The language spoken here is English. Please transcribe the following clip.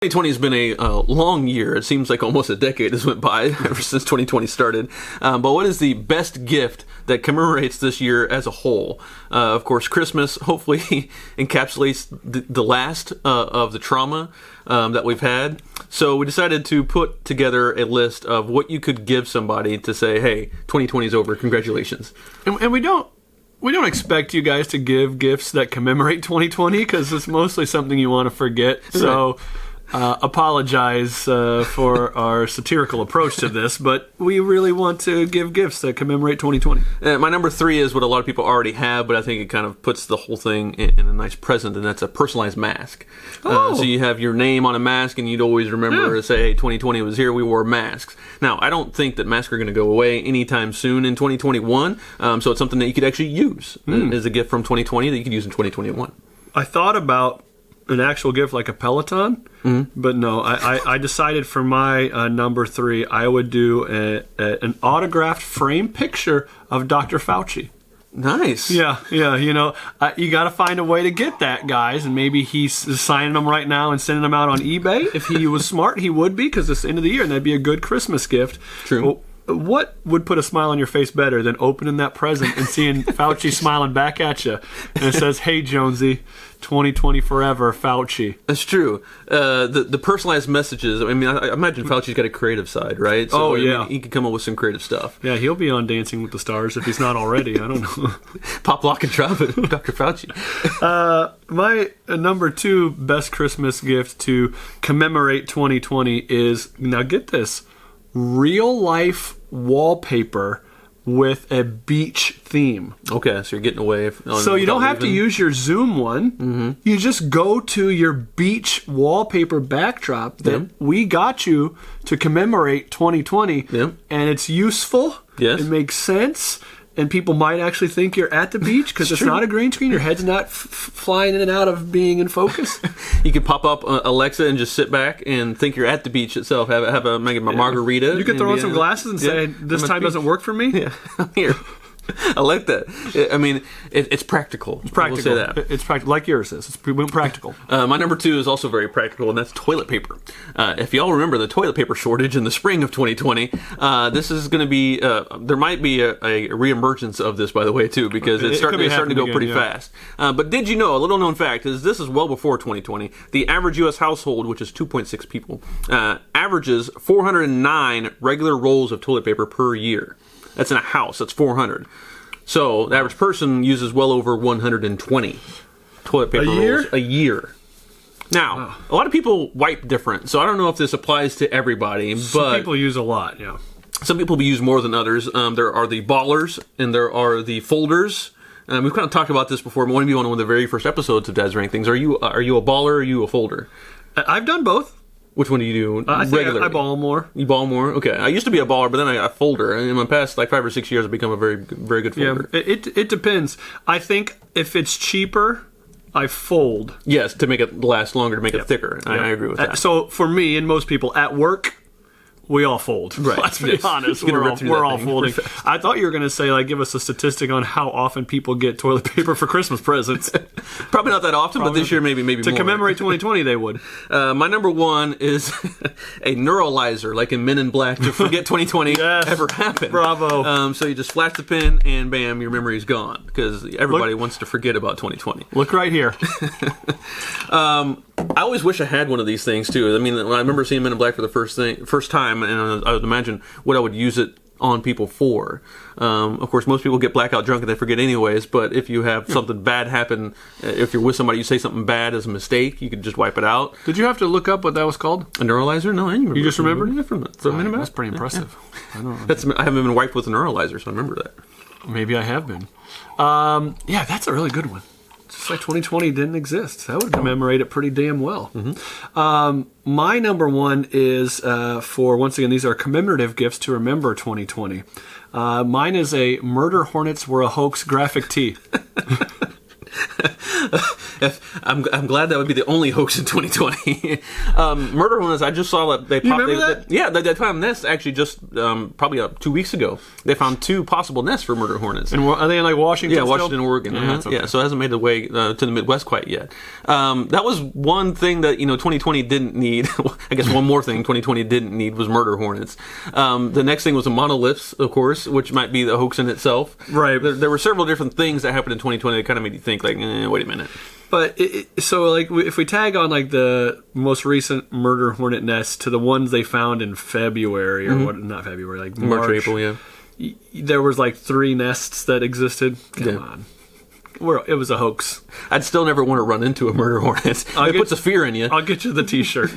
2020 has been a long year. It seems like almost a decade has went by ever since 2020 started. But what is the best gift that commemorates this year as a whole? Of course, Christmas hopefully encapsulates the last of the trauma that we've had. So we decided to put together a list of what you could give somebody to say, hey, 2020 is over. Congratulations. And we don't expect you guys to give gifts that commemorate 2020 because it's mostly something you want to forget. So apologize for our satirical approach to this, but we really want to give gifts that commemorate 2020. My number 3 is what a lot of people already have, but I think it kind of puts the whole thing in a nice present, and that's a personalized mask. So you have your name on a mask, and you'd always remember to say, hey, 2020 was here, we wore masks. Now, I don't think that masks are going to go away anytime soon in 2021, so it's something that you could actually use as a gift from 2020 that you could use in 2021. I thought about an actual gift like a Peloton, but no, I decided for my number 3, I would do an autographed frame picture of Dr. Fauci. Nice. Yeah, you got to find a way to get that, guys, and maybe he's signing them right now and sending them out on eBay. If he was smart, he would be, because it's the end of the year, and that'd be a good Christmas gift. True. Well, what would put a smile on your face better than opening that present and seeing Fauci smiling back at you? And it says, hey, Jonesy, 2020 forever, Fauci. That's true. The personalized messages, I mean, I imagine Fauci's got a creative side, right? So, I mean, he could come up with some creative stuff. Yeah, he'll be on Dancing with the Stars if he's not already. I don't know. Pop, lock, and drop it, Dr. Fauci. My number 2 best Christmas gift to commemorate 2020 is, now get this, real-life wallpaper with a beach theme. Okay, so you're getting away. So you don't have to use your Zoom one. You just go to your beach wallpaper backdrop that we got you to commemorate 2020, and it's useful. Yes. It makes sense. And people might actually think you're at the beach because it's not a green screen. Your head's not flying in and out of being in focus. You can pop up Alexa and just sit back and think you're at the beach itself. Have a margarita. You can throw on some glasses and say, this time doesn't work for me. Yeah, I'm here. I like that. I mean, it's practical. It's practical. We'll say that. It's practical, like yours is. It's practical. My number 2 is also very practical, and that's toilet paper. If y'all remember the toilet paper shortage in the spring of 2020, this is going to be. There might be a reemergence of this, by the way, too, because it's starting to go pretty fast. But did you know, a little known fact is this is well before 2020. The average U.S. household, which is 2.6 people, averages 409 regular rolls of toilet paper per year. That's in a house. That's 400. So the average person uses well over 120 toilet paper rolls a year. Now, a lot of people wipe different, so I don't know if this applies to everybody. But some people use a lot, yeah. Some people use more than others. There are the ballers and there are the folders. We've kind of talked about this before. One of you on one of the very first episodes of Dad's Rank Things. Are you a baller or are you a folder? I've done both. Which one do you do regularly? I ball more. You ball more? Okay. I used to be a baller, but then I got a folder. And in my past 5 or 6 years, I've become a very, very good folder. Yeah, it depends. I think if it's cheaper, I fold. Yes, to make it last longer, to make it thicker. I agree with that. So for me and most people at work, we all fold. Right. Let's be honest. We're all folding. I thought you were going to say, give us a statistic on how often people get toilet paper for Christmas presents. Probably not that often, but this year maybe more. To commemorate 2020, they would. My number 1 is a Neuralizer, like in Men in Black, to forget 2020 ever happened. Bravo. So you just flash the pen, and bam, your memory is gone, because everybody wants to forget about 2020. Look right here. I always wish I had one of these things too. I mean, when I remember seeing Men in Black for the first time, and I would imagine what I would use it on people for. Of course, most people get blackout drunk and they forget anyways, but if you have something bad happen, if you're with somebody, you say something bad as a mistake, you can just wipe it out. Did you have to look up what that was called? A Neuralizer? No, I didn't remember. You just remembered? Yeah, from Men in Black. That's pretty impressive. Yeah. I haven't been wiped with a Neuralizer, so I remember that. Maybe I have been. Yeah, that's a really good one. Just like 2020 didn't exist. That would commemorate it pretty damn well. My number 1 is for, once again, these are commemorative gifts to remember 2020. Mine is a Murder Hornets Were a Hoax graphic tee. I'm glad that would be the only hoax in 2020. Murder Hornets, I just saw that they popped. remember that? They found nests actually just probably 2 weeks ago. They found 2 possible nests for murder hornets. And are they in like Washington? Yeah, still? Washington, Oregon. Yeah, that's okay. Yeah, so it hasn't made the way to the Midwest quite yet. That was one thing that 2020 didn't need. I guess one more thing 2020 didn't need was murder hornets. The next thing was the monoliths, of course, which might be the hoax in itself. Right. There were several different things that happened in 2020 that kind of made you think, like, wait a minute. But so, like, if we tag on like the most recent murder hornet nests to the ones they found in February or what? Not February, like March, March, April, yeah. There was like 3 nests that existed. Come on. It was a hoax. I'd still never want to run into a murder hornet. It puts a fear in you. I'll get you the T-shirt.